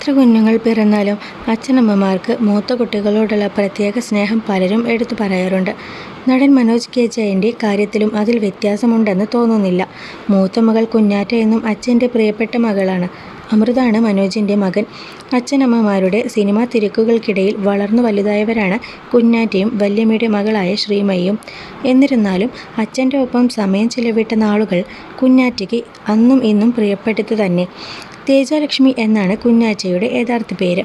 എത്ര കുഞ്ഞുങ്ങൾ പിറന്നാലും അച്ഛനമ്മമാർക്ക് മൂത്ത കുട്ടികളോടുള്ള പ്രത്യേക സ്നേഹം പലരും എടുത്തു പറയാറുണ്ട്. നടൻ മനോജ് കെ ജയൻ്റെ കാര്യത്തിലും അതിൽ വ്യത്യാസമുണ്ടെന്ന് തോന്നുന്നില്ല. മൂത്ത മകൾ കുഞ്ഞാറ്റ എന്നും അച്ഛൻ്റെ പ്രിയപ്പെട്ട മകളാണ്. അമൃതാണ് മനോജിൻ്റെ മകൻ. അച്ഛനമ്മമാരുടെ സിനിമാ തിരക്കുകൾക്കിടയിൽ വളർന്നു വലുതായവരാണ് കുഞ്ഞാറ്റയും വല്യമ്മയുടെ മകളായ ശ്രീമയിയും. എന്നിരുന്നാലും അച്ഛൻ്റെ ഒപ്പം സമയം ചിലവിട്ട നാളുകൾ കുഞ്ഞാറ്റയ്ക്ക് അന്നും ഇന്നും പ്രിയപ്പെട്ടത് തന്നെ. തേജലക്ഷ്മി എന്നാണ് കുഞ്ഞാറ്റയുടെ യഥാർത്ഥ പേര്.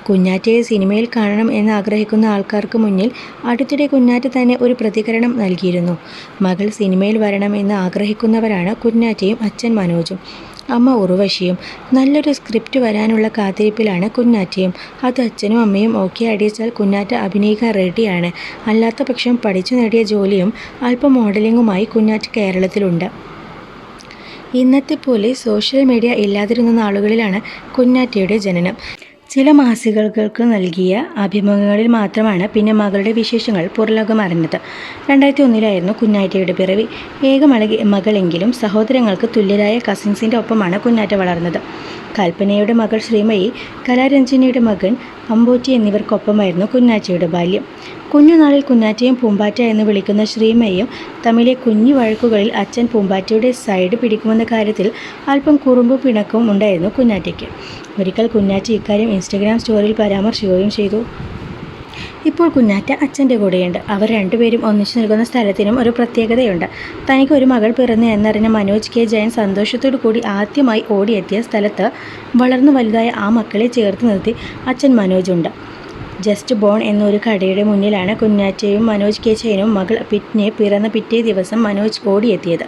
കുഞ്ഞാറ്റയെ സിനിമയിൽ കാണണം എന്ന് ആഗ്രഹിക്കുന്ന ആൾക്കാർക്ക് മുന്നിൽ അടുത്തിടെ കുഞ്ഞാറ്റ തന്നെ ഒരു പ്രതികരണം നൽകിയിരുന്നു. മകൾ സിനിമയിൽ വരണമെന്ന് ആഗ്രഹിക്കുന്നവരാണ് കുഞ്ഞാറ്റയും അച്ഛൻ മനോജും. അമ്മ ഉർവശിയും. നല്ലൊരു സ്ക്രിപ്റ്റ് വരാനുള്ള കാത്തിരിപ്പിലാണ് കുഞ്ഞാറ്റയും. അത് അച്ഛനും അമ്മയും ഓക്കെ അടിച്ചാൽ കുഞ്ഞാറ്റ അഭിനയിക്കാൻ റെഡിയാണ്. അല്ലാത്ത പക്ഷം പഠിച്ചു നേടിയ ജോലിയും അല്പം മോഡലിംഗുമായി കുഞ്ഞാറ്റ കേരളത്തിലുണ്ട്. ഇന്നത്തെ പോലെ സോഷ്യൽ മീഡിയ ഇല്ലാതിരുന്ന നാളുകളിലാണ് കുഞ്ഞാറ്റയുടെ ജനനം. ചില മാസികകൾക്ക് നൽകിയ അഭിമുഖങ്ങളിൽ മാത്രമാണ് പിന്നെ മകളുടെ വിശേഷങ്ങൾ പുറലോകം അറിഞ്ഞത്. 2001 കുഞ്ഞാറ്റയുടെ പിറവി. ഏക മകളെങ്കിലും സഹോദരങ്ങൾക്ക് തുല്യരായ കസിൻസിൻ്റെ ഒപ്പമാണ് കുഞ്ഞാറ്റ വളർന്നത്. കൽപ്പനയുടെ മകൾ ശ്രീമയി, കലാരഞ്ജിനിയുടെ മകൻ അമ്പോറ്റി എന്നിവർക്കൊപ്പമായിരുന്നു കുഞ്ഞാറ്റയുടെ ബാല്യം. കുഞ്ഞുനാളിൽ കുഞ്ഞാറ്റയും പൂമ്പാറ്റ എന്ന് വിളിക്കുന്ന ശ്രീമയും തമ്മിലെ കുഞ്ഞു വഴക്കുകളിൽ അച്ഛൻ പൂമ്പാറ്റയുടെ സൈഡ് പിടിക്കുമെന്ന കാര്യത്തിൽ അല്പം കുറുമ്പും പിണക്കവും ഉണ്ടായിരുന്നു കുഞ്ഞാറ്റയ്ക്ക്. ഒരിക്കൽ കുഞ്ഞാറ്റ ഇക്കാര്യം ഇൻസ്റ്റഗ്രാം സ്റ്റോറിയിൽ പരാമർശിക്കുകയും ചെയ്തു. ഇപ്പോൾ കുഞ്ഞാറ്റ അച്ഛൻ്റെ കൂടെയുണ്ട്. അവർ രണ്ടുപേരും ഒന്നിച്ചു നിൽക്കുന്ന സ്ഥലത്തിനും ഒരു പ്രത്യേകതയുണ്ട്. തനിക്ക് ഒരു മകൾ പിറന്നു എന്നറിഞ്ഞ മനോജ് കെ ജയൻ സന്തോഷത്തോടു കൂടി ആദ്യമായി ഓടിയെത്തിയ സ്ഥലത്ത് വളർന്നു വലുതായ ആ മക്കളെ ചേർത്ത് നിർത്തി അച്ഛൻ മനോജുണ്ട്. ജസ്റ്റ് ബോൺ എന്നൊരു കടയുടെ മുന്നിലാണ് കുഞ്ഞാറ്റയും മനോജ് കെ ജയനും മകൾ പിറന്ന പിറ്റേ ദിവസം മനോജ് ഓടിയെത്തിയത്.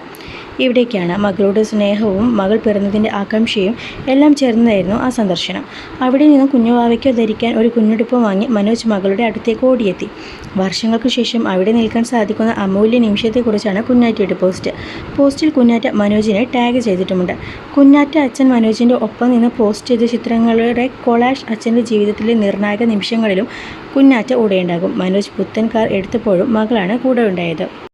ഇവിടേക്കാണ് മകളുടെ സ്നേഹവും മകൾ പിറന്നതിൻ്റെ ആകാംക്ഷയും എല്ലാം ചേർന്നതായിരുന്നു ആ സന്ദർശനം. അവിടെ നിന്നും കുഞ്ഞുവാവയ്ക്ക് ധരിക്കാൻ ഒരു കുഞ്ഞുടുപ്പ് വാങ്ങി മനോജ് മകളുടെ അടുത്തേക്ക് ഓടിയെത്തി. വർഷങ്ങൾക്ക് ശേഷം അവിടെ നിൽക്കാൻ സാധിക്കുന്ന അമൂല്യ നിമിഷത്തെക്കുറിച്ചാണ് കുഞ്ഞാറ്റയുടെ പോസ്റ്റിൽ കുഞ്ഞാറ്റ മനോജിനെ ടാഗ് ചെയ്തിട്ടുമുണ്ട്. കുഞ്ഞാറ്റ അച്ഛൻ മനോജിൻ്റെ ഒപ്പം നിന്ന് പോസ്റ്റ് ചെയ്ത ചിത്രങ്ങളുടെ കൊളാഷ്. അച്ഛൻ്റെ ജീവിതത്തിലെ നിർണായക നിമിഷങ്ങളിലും കുഞ്ഞാറ്റ കൂടെയുണ്ടാകും. മനോജ് പുത്തൻ കാർ എടുത്തപ്പോഴും മകളാണ് കൂടെ ഉണ്ടായത്.